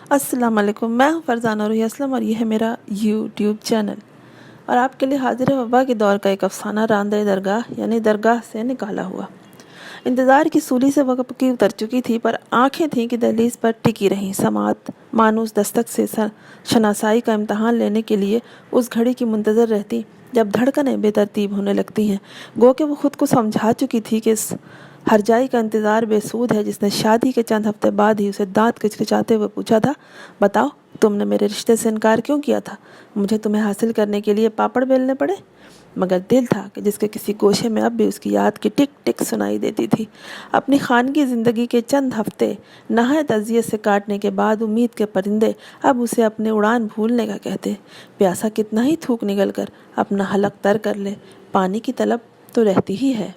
السلام علیکم، میں ہوں فرزانہ روحی اسلم اور یہ ہے میرا یوٹیوب چینل، اور آپ کے لیے حاضر ہے وبا کے دور کا ایک افسانہ راندہ درگاہ یعنی درگاہ سے نکالا ہوا۔ انتظار کی سولی سے وہ پکی اتر چکی تھی، پر آنکھیں تھیں کہ دہلیز پر ٹکی رہیں۔ سماعت مانوس دستک سے شناسائی کا امتحان لینے کے لیے اس گھڑی کی منتظر رہتی جب دھڑکنیں بے ترتیب ہونے لگتی ہیں۔ گو کہ وہ خود کو سمجھا چکی تھی کہ اس ہرجائی کا انتظار بے سود ہے جس نے شادی کے چند ہفتے بعد ہی اسے دانت کچکچاتے ہوئے پوچھا تھا، بتاؤ تم نے میرے رشتے سے انکار کیوں کیا تھا؟ مجھے تمہیں حاصل کرنے کے لیے پاپڑ بیلنے پڑے؟ مگر دل تھا کہ جس کے کسی گوشے میں اب بھی اس کی یاد کی ٹک ٹک سنائی دیتی تھی۔ اپنی خانگی زندگی کے چند ہفتے نہایت اذیت سے کاٹنے کے بعد امید کے پرندے اب اسے اپنے اڑان بھولنے کا کہتے۔ پیاسا کتنا ہی تھوک نگل کر اپنا حلق تر کر لے، پانی کی طلب تو رہتی ہی ہے۔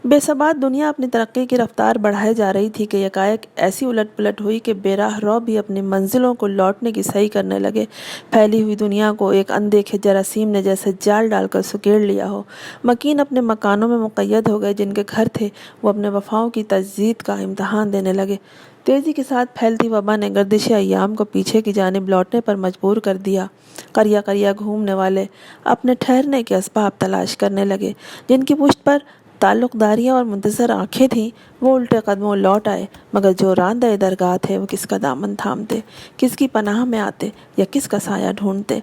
بے ثبات دنیا اپنی ترقی کی رفتار بڑھائے جا رہی تھی کہ یکایک ایسی الٹ پلٹ ہوئی کہ بے راہ رو بھی اپنی منزلوں کو لوٹنے کی صحیح کرنے لگے۔ پھیلی ہوئی دنیا کو ایک اندیکھے جراثیم نے جیسے جال ڈال کر سکیڑ لیا ہو۔ مکین اپنے مکانوں میں مقید ہو گئے، جن کے گھر تھے وہ اپنے وفاؤں کی تجدید کا امتحان دینے لگے۔ تیزی کے ساتھ پھیلتی وبا نے گردش ایام کو پیچھے کی جانب لوٹنے پر مجبور کر دیا۔ قریہ قریہ گھومنے والے اپنے ٹھہرنے کے اسباب تلاش کرنے لگے۔ جن کی پشت پر تعلق داریاں اور منتظر آنکھیں تھیں وہ الٹے قدموں لوٹ آئے، مگر جو راندہ درگاہ تھے وہ کس کا دامن تھامتے، کس کی پناہ میں آتے یا کس کا سایہ ڈھونڈتے؟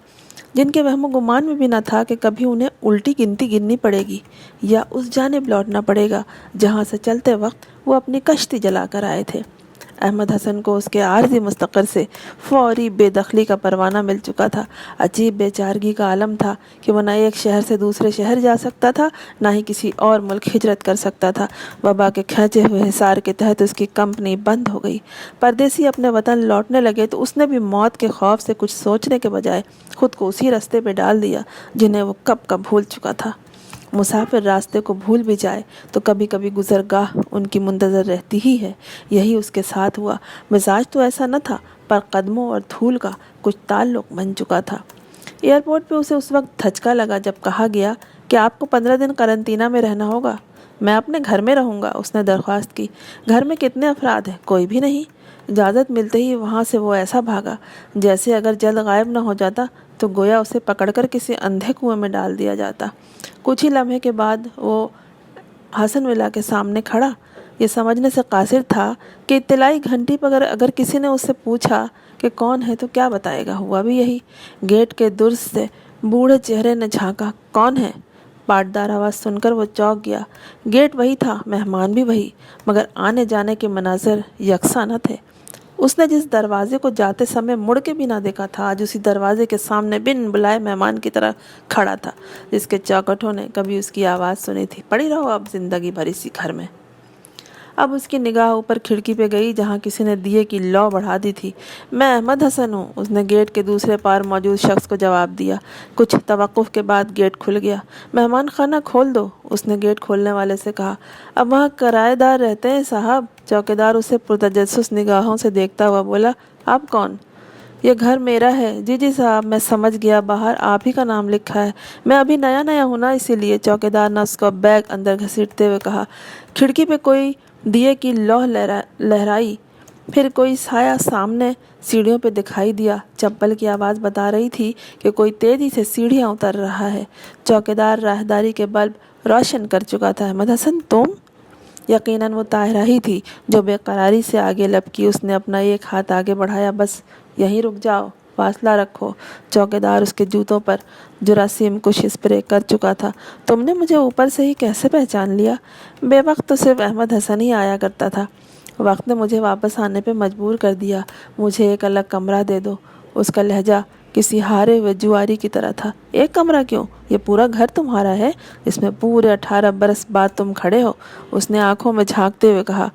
جن کے وہم و گمان میں بھی نہ تھا کہ کبھی انہیں الٹی گنتی گننی پڑے گی یا اس جانب لوٹنا پڑے گا جہاں سے چلتے وقت وہ اپنی کشتی جلا کر آئے تھے۔ احمد حسن کو اس کے عارضی مستقر سے فوری بے دخلی کا پروانہ مل چکا تھا۔ عجیب بے چارگی کا عالم تھا کہ وہ نہ ایک شہر سے دوسرے شہر جا سکتا تھا، نہ ہی کسی اور ملک ہجرت کر سکتا تھا۔ وبا کے کھینچے ہوئے حصار کے تحت اس کی کمپنی بند ہو گئی۔ پردیسی اپنے وطن لوٹنے لگے تو اس نے بھی موت کے خوف سے کچھ سوچنے کے بجائے خود کو اسی رستے پہ ڈال دیا جنہیں وہ کب کب بھول چکا تھا۔ مسافر راستے کو بھول بھی جائے تو کبھی کبھی گزرگاہ ان کی منتظر رہتی ہی ہے۔ یہی اس کے ساتھ ہوا۔ مزاج تو ایسا نہ تھا، پر قدموں اور دھول کا کچھ تعلق بن چکا تھا۔ ایئرپورٹ پہ اسے اس وقت دھچکا لگا جب کہا گیا کہ آپ کو 15 دن قرنطینہ میں رہنا ہوگا۔ میں اپنے گھر میں رہوں گا، اس نے درخواست کی۔ گھر میں کتنے افراد ہیں؟ کوئی بھی نہیں۔ اجازت ملتے ہی وہاں سے وہ ایسا بھاگا جیسے اگر جلد غائب نہ ہو جاتا تو گویا اسے پکڑ کر کسی اندھے کنویں میں ڈال دیا جاتا۔ کچھ ہی لمحے کے بعد وہ حسن ولا کے سامنے کھڑا، یہ سمجھنے سے قاصر تھا کہ اطلاعی گھنٹی پر اگر کسی نے اس سے پوچھا کہ کون ہے تو کیا بتائے گا۔ ہوا بھی یہی۔ گیٹ کے درز سے بوڑھے چہرے نے جھانکا، کون ہے؟ پاٹدار آواز سن کر وہ چونک گیا۔ گیٹ وہی تھا، مہمان بھی وہی، مگر آنے جانے کے مناظر یکساں نہ تھے۔ اس نے جس دروازے کو جاتے سمے مڑ کے بھی نہ دیکھا تھا، آج اسی دروازے کے سامنے بن بلائے مہمان کی طرح کھڑا تھا، جس کے چوکٹوں نے کبھی اس کی آواز سنی تھی، پڑی رہو اب زندگی بھر اسی گھر میں۔ اب اس کی نگاہ اوپر کھڑکی پہ گئی جہاں کسی نے دیے کی لو بڑھا دی تھی۔ میں احمد حسن ہوں، اس نے گیٹ کے دوسرے پار موجود شخص کو جواب دیا۔ کچھ توقف کے بعد گیٹ کھل گیا۔ مہمان خانہ کھول دو، اس نے گیٹ کھولنے والے سے کہا۔ اب وہاں کرایہ دار رہتے ہیں صاحب؟ چوکیدار اسے پرتجسس نگاہوں سے دیکھتا ہوا بولا۔ آپ کون؟ یہ گھر میرا ہے۔ جی صاحب، میں سمجھ گیا، باہر آپ ہی کا نام لکھا ہے۔ میں ابھی نیا نیا ہوں نا، اسی لیے۔ چوکیدار نے اس کو بیگ اندر گھسیٹتے ہوئے کہا۔ کھڑکی پہ کوئی دیے کی لوح لہرائی، پھر کوئی سایہ سامنے سیڑھیوں پہ دکھائی دیا۔ چپل کی آواز بتا رہی تھی کہ کوئی تیزی سے سیڑھیاں اتر رہا ہے۔ چوکیدار راہداری کے بلب روشن کر چکا تھا۔ احمد حسن تم؟ یقیناً وہ طاہرہ ہی تھی جو بے قراری سے آگے لپکی۔ اس نے اپنا ایک ہاتھ آگے بڑھایا۔ بس یہیں رک جاؤ، فاصلہ رکھو۔ چوکیدار اس کے جوتوں پر جراثیم کش اسپرے کر چکا تھا۔ تم نے مجھے اوپر سے ہی کیسے پہچان لیا؟ بے وقت تو صرف احمد حسن ہی آیا کرتا تھا، وقت نے مجھے واپس آنے پہ مجبور کر دیا۔ مجھے ایک الگ کمرہ دے دو۔ اس کا لہجہ کسی ہارے ہوئے جواری کی طرح تھا۔ ایک کمرہ کیوں؟ یہ پورا گھر تمہارا ہے، اس میں پورے 18 برس بعد تم کھڑے ہو، اس نے آنکھوں میں جھانکتے ہوئے کہا۔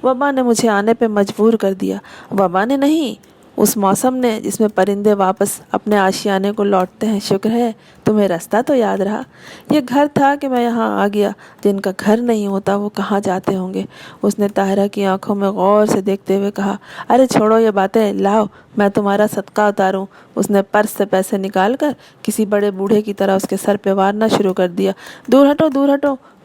وبا نے مجھے آنے پہ مجبور کر دیا۔ وبا نے نہیں، اس موسم نے جس میں پرندے واپس اپنے آشیانے کو لوٹتے ہیں۔ شکر ہے تمہیں رستہ تو یاد رہا۔ یہ گھر تھا کہ میں یہاں آ گیا، جن کا گھر نہیں ہوتا وہ کہاں جاتے ہوں گے؟ اس نے طاہرہ کی آنکھوں میں غور سے دیکھتے ہوئے کہا۔ ارے چھوڑو یہ باتیں، لاؤ میں تمہارا صدقہ اتاروں۔ اس نے پرس سے پیسے نکال کر کسی بڑے بوڑھے کی طرح اس کے سر پہ وارنا شروع کر دیا۔ دور ہٹو دور ہٹو،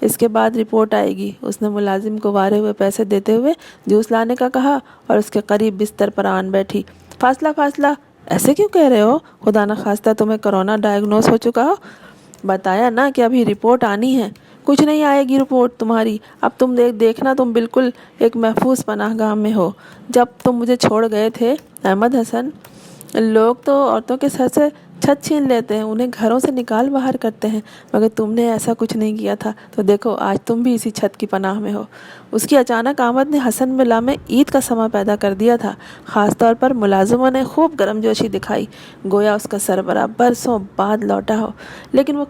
اس کے بعد رپورٹ آئے گی۔ اس نے ملازم کو وارے ہوئے پیسے دیتے ہوئے جوس لانے کا کہا اور اس کے قریب بستر پر آن بیٹھی۔ فاصلہ فاصلہ، ایسے کیوں کہہ رہے ہو؟ خدا نخواستہ تمہیں کرونا ڈائیگنوز ہو چکا ہو؟ بتایا نا کہ ابھی رپورٹ آنی ہے۔ کچھ نہیں آئے گی رپورٹ تمہاری، اب تم دیکھنا تم بالکل ایک محفوظ پناہ گاہ میں ہو۔ جب تم مجھے چھوڑ گئے تھے احمد حسن، لوگ تو عورتوں کے سر سے چھت چھین لیتے ہیں، انہیں گھروں سے نکال باہر کرتے ہیں، مگر تم نے ایسا کچھ نہیں کیا تھا، تو دیکھو آج تم بھی اسی چھت کی پناہ میں ہو۔ اس کی اچانک آمد نے حسن ملا میں عید کا سما پیدا کر دیا تھا۔ خاص طور پر ملازموں نے خوب گرم جوشی دکھائی، گویا اس کا سربراہ برسوں بعد لوٹا ہو، لیکن وہ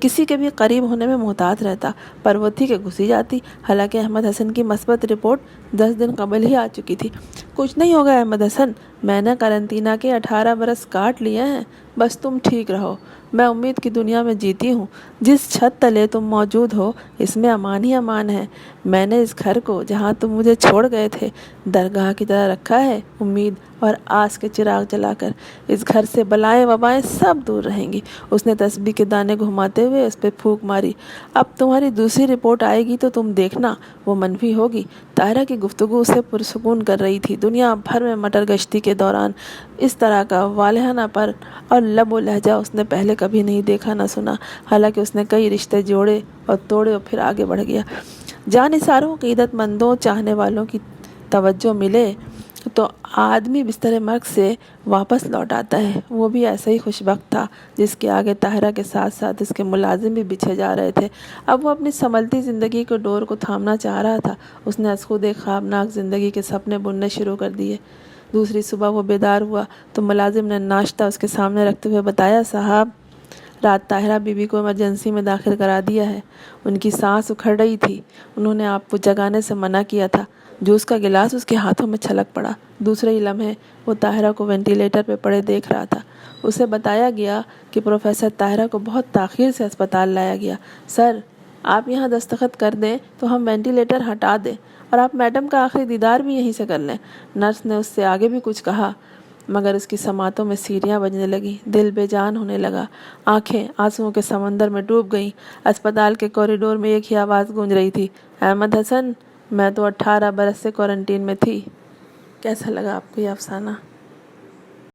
کسی کے بھی قریب ہونے میں محتاط رہتا، پر وہ تھی کہ گھسی جاتی۔ حالانکہ احمد حسن کی مثبت رپورٹ 10 دن قبل ہی آ چکی تھی۔ کچھ نہیں ہوگا احمد حسن، میں نے قرنطینہ کے 18 برس کاٹ لیے ہیں، بس تم ٹھیک رہو۔ میں امید کی دنیا میں جیتی ہوں، جس چھت تلے تم موجود ہو اس میں امان ہی امان ہے۔ میں نے اس گھر کو جہاں تم مجھے چھوڑ گئے تھے درگاہ کی طرح رکھا ہے، امید اور آس کے چراغ جلا کر۔ اس گھر سے بلائیں وبائیں سب دور رہیں گی۔ اس نے تسبیح کے دانے گھماتے ہوئے اس پہ پھونک ماری۔ اب تمہاری دوسری رپورٹ آئے گی تو تم دیکھنا وہ منفی ہوگی۔ طاہرہ کی گفتگو اسے پرسکون کر رہی تھی۔ دنیا بھر میں مٹر گشتی کے دوران اس طرح کا والہانہ پر اور لب و لہجہ اس نے پہلے کبھی نہیں دیکھا نہ سنا۔ حالانکہ اس نے کئی رشتے جوڑے اور توڑے اور پھر آگے بڑھ گیا۔ جانثاروں، عقیدت مندوں، چاہنے والوں کی توجہ ملے تو آدمی بستر مرگ سے واپس لوٹ آتا ہے۔ وہ بھی ایسا ہی خوش بخت تھا جس کے آگے طاہرہ کے ساتھ ساتھ اس کے ملازم بھی بچھے جا رہے تھے۔ اب وہ اپنی سنبھلتی زندگی کے ڈور کو تھامنا چاہ رہا تھا۔ اس نے از خود ایک خوابناک زندگی کے سپنے بننے شروع کر دیے۔ دوسری صبح وہ بیدار ہوا تو ملازم نے ناشتہ اس کے سامنے رکھتے ہوئے بتایا، صاحب رات طاہرہ بی بی کو ایمرجنسی میں داخل کرا دیا ہے، ان کی سانس اکھڑ رہی تھی، انہوں نے آپ کو جگانے سے منع کیا تھا۔ جوس کا گلاس اس کے ہاتھوں میں چھلک پڑا۔ دوسرے ہی لمحے وہ طاہرہ کو وینٹیلیٹر پہ پڑے دیکھ رہا تھا۔ اسے بتایا گیا کہ پروفیسر طاہرہ کو بہت تاخیر سے اسپتال لایا گیا۔ سر، آپ یہاں دستخط کر دیں تو ہم وینٹیلیٹر ہٹا دیں اور آپ میڈم کا آخری دیدار بھی یہیں سے کر لیں۔ نرس نے اس سے آگے بھی کچھ کہا مگر اس کی سماعتوں میں سیٹیاں بجنے لگیں، دل بے جان ہونے لگا، آنکھیں آنسوؤں کے سمندر میں ڈوب گئیں۔ اسپتال کے کوریڈور میں ایک ہی آواز گونج رہی تھی، احمد حسن، میں تو 18 برس سے کوارنٹین میں تھی۔ کیسا لگا آپ کو یہ افسانہ؟